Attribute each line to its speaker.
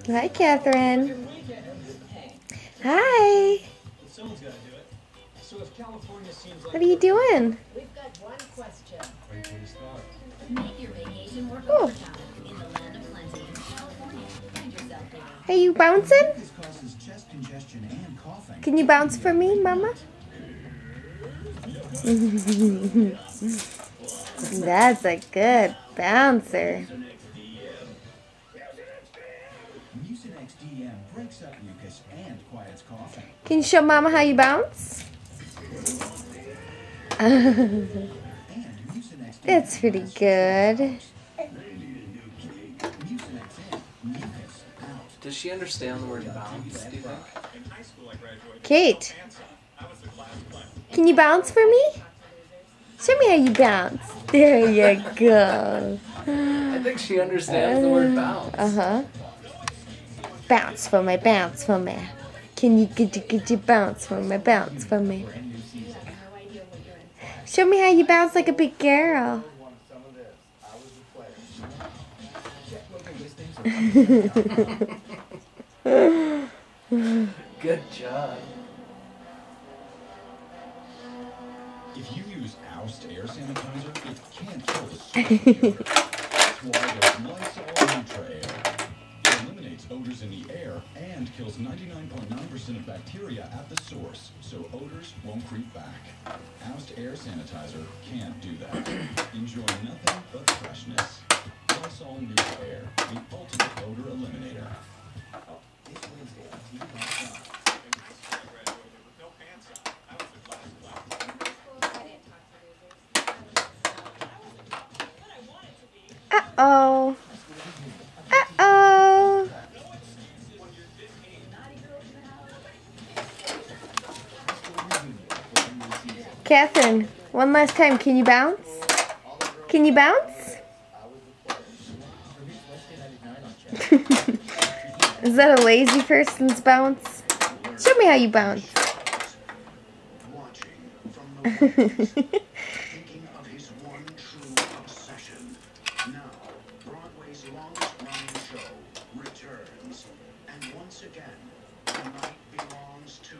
Speaker 1: Hi, Catherine. Hi. What are you doing?
Speaker 2: We've got one question.
Speaker 3: Make your vacation work
Speaker 1: Oh.
Speaker 3: overtime in the land of plenty. California. Find yourself there.
Speaker 1: Are you bouncing? Can you bounce for me, Mama? That's a good bouncer. Can you show Mama how you bounce? That's pretty good.
Speaker 4: Does she understand the word bounce, do you think?
Speaker 1: Kate, can you bounce for me? Show me how you bounce. There you go.
Speaker 4: I think she understands the word bounce.
Speaker 1: Uh-huh. Bounce for me, bounce for me. Can you get your bounce for me, bounce for me? Show me how you bounce like a big girl.
Speaker 4: Good job.
Speaker 5: If you use Oust air sanitizer, it can't kill the source. That's why there's Lysol Ultra Air. It eliminates odors in the air and kills 99.9% of bacteria at the source, so odors won't creep back. Oust air sanitizer can't do that. Enjoy nothing but freshness. Lysol New Air, the ultimate odor eliminator. This Wednesday on TV.com.
Speaker 1: Uh-oh. Uh-oh. Catherine, one last time, can you bounce? Can you bounce? Is that a lazy person's bounce? Show me how you bounce.
Speaker 6: Thinking of his one true obsession. Now, Broadway's longest-running show returns, and once again, the night belongs to